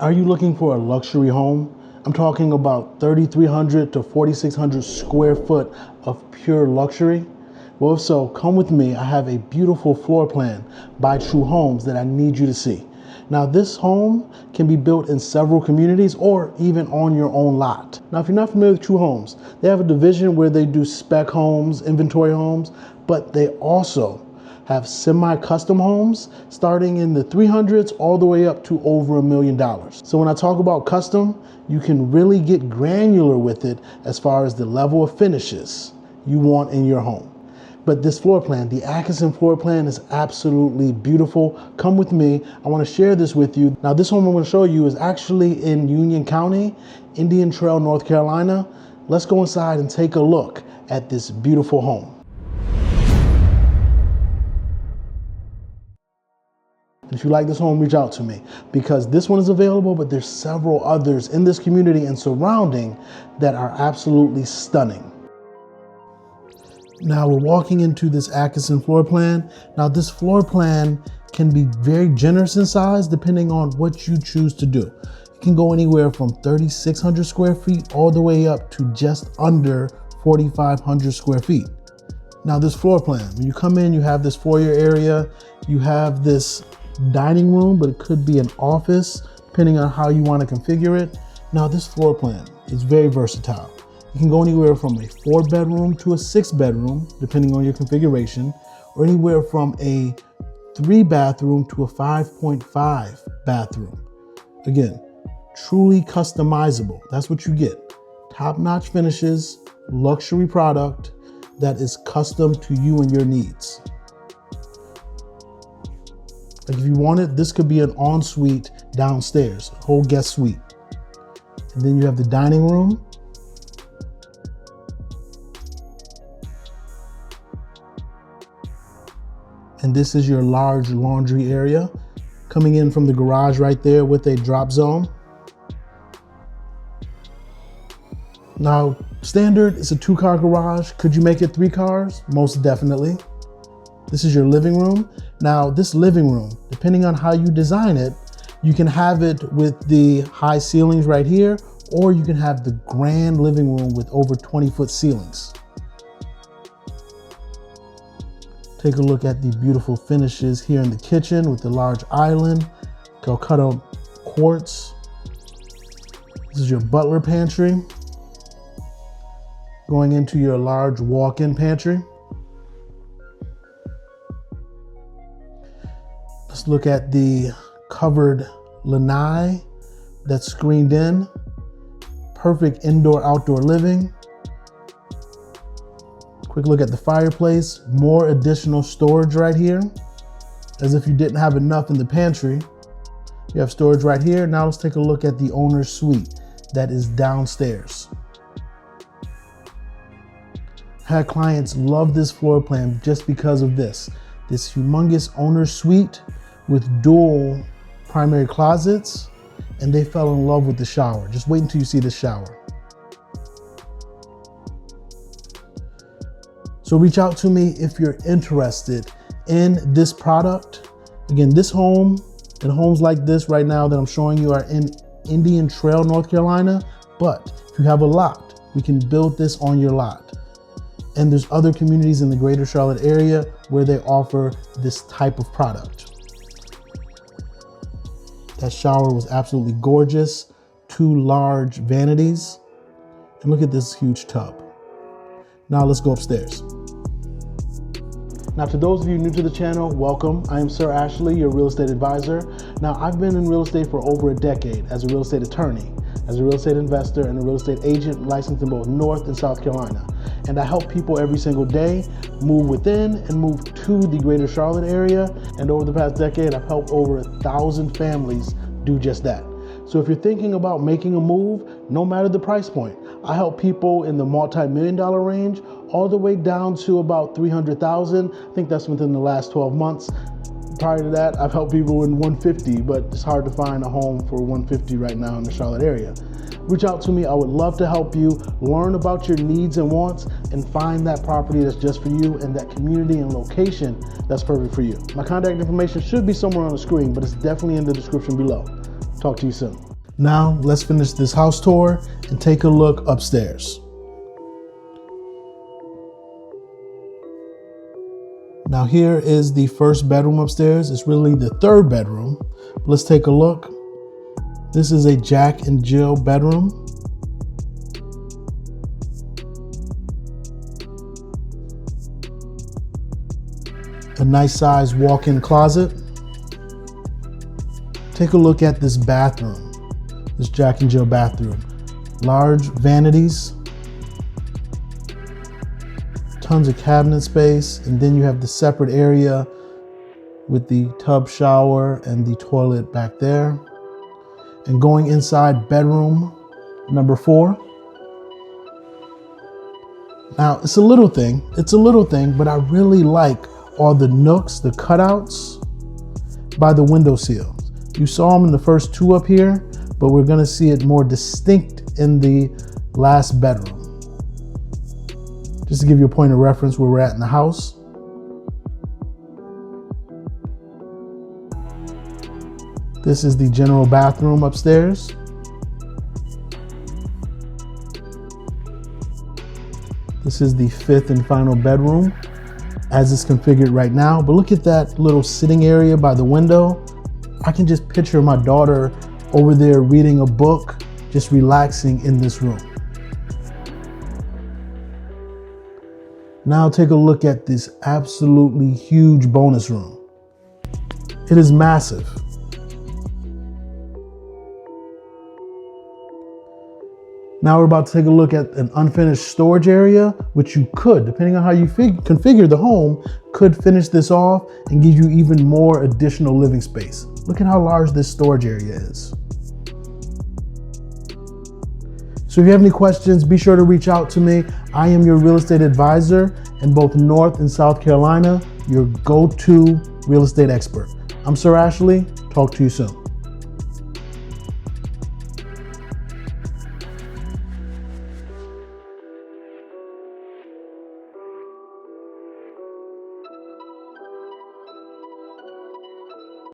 Are you looking for a luxury home? I'm talking about 3,300 to 4,600 square foot of pure luxury. Well, if so, come with me. I have a beautiful floor plan by True Homes that I need you to see. Now, this home can be built in several communities or even on your own lot. Now, if you're not familiar with True Homes, they have a division where they do spec homes, inventory homes, but they also have semi-custom homes starting in the 300s all the way up to over $1 million. So when I talk about custom, you can really get granular with it as far as the level of finishes you want in your home. But this floor plan, the Aisin floor plan, is absolutely beautiful. Come with me. I want to share this with you. Now, this home I'm going to show you is actually in Union County, Indian Trail, North Carolina. Let's go inside and take a look at this beautiful home. If you like this home, reach out to me because this one is available, but there's several others in this community and surrounding that are absolutely stunning. Now we're walking into this Aisin floor plan. Now this floor plan can be very generous in size depending on what you choose to do. It can go anywhere from 3,600 square feet all the way up to just under 4,500 square feet. Now this floor plan, when you come in, you have this foyer area, you have this dining room, but it could be an office depending on how you want to configure it. Now this floor plan is very versatile. You can go anywhere from a 4-bedroom to a 6-bedroom depending on your configuration, or anywhere from a 3-bathroom to a 5.5 bathroom. Again, truly customizable. That's what you get. Top-notch finishes, luxury product that is custom to you and your needs. Like if you wanted, this could be an ensuite downstairs, a whole guest suite. And then you have the dining room. And this is your large laundry area coming in from the garage right there with a drop zone. Now, standard is a 2-car garage. Could you make it 3 cars? Most definitely. This is your living room. Now, this living room, depending on how you design it, you can have it with the high ceilings right here, or you can have the grand living room with over 20-foot ceilings. Take a look at the beautiful finishes here in the kitchen with the large island, Calcutta quartz. This is your butler pantry. Going into your large walk-in pantry. Let's look at the covered lanai that's screened in. Perfect indoor-outdoor living. Quick look at the fireplace. More additional storage right here. As if you didn't have enough in the pantry. You have storage right here. Now let's take a look at the owner's suite that is downstairs. Had clients love this floor plan just because of this. This humongous owner's suite with dual primary closets, and they fell in love with the shower. Just wait until you see the shower. So reach out to me if you're interested in this product. Again, this home and homes like this right now that I'm showing you are in Indian Trail, North Carolina, but if you have a lot, we can build this on your lot. And there's other communities in the greater Charlotte area where they offer this type of product. That shower was absolutely gorgeous. 2 large vanities. And look at this huge tub. Now let's go upstairs. Now to those of you new to the channel, welcome. I am Sir Ashley, your real estate advisor. Now I've been in real estate for over a decade as a real estate attorney, as a real estate investor, and a real estate agent licensed in both North and South Carolina. And I help people every single day move within and move to the greater Charlotte area. And over the past decade, I've helped over 1,000 families do just that. So if you're thinking about making a move, no matter the price point, I help people in the multi-million-dollar range all the way down to about 300,000. I think that's within the last 12 months. Prior to that, I've helped people in 150, but it's hard to find a home for 150 right now in the Charlotte area. Reach out to me. I would love to help you learn about your needs and wants and find that property that's just for you and that community and location that's perfect for you. My contact information should be somewhere on the screen, but it's definitely in the description below. Talk to you soon. Now let's finish this house tour and take a look upstairs. Now here is the first bedroom upstairs. It's really the third bedroom. Let's take a look. This is a Jack and Jill bedroom. A nice size walk-in closet. Take a look at this bathroom, this Jack and Jill bathroom. Large vanities, tons of cabinet space, and then you have the separate area with the tub shower and the toilet back there. And going inside bedroom number 4. Now it's a little thing, but I really like all the nooks, the cutouts by the window sills. You saw them in the first 2 up here, but we're gonna see it more distinct in the last bedroom. Just to give you a point of reference where we're at in the house. This is the general bathroom upstairs. This is the 5th and final bedroom as it's configured right now. But look at that little sitting area by the window. I can just picture my daughter over there reading a book, just relaxing in this room. Now take a look at this absolutely huge bonus room. It is massive. Now we're about to take a look at an unfinished storage area, which you could, depending on how you configure the home, could finish this off and give you even more additional living space. Look at how large this storage area is. So if you have any questions, be sure to reach out to me. I am your real estate advisor in both North and South Carolina, your go-to real estate expert. I'm Sir Ashley. Talk to you soon.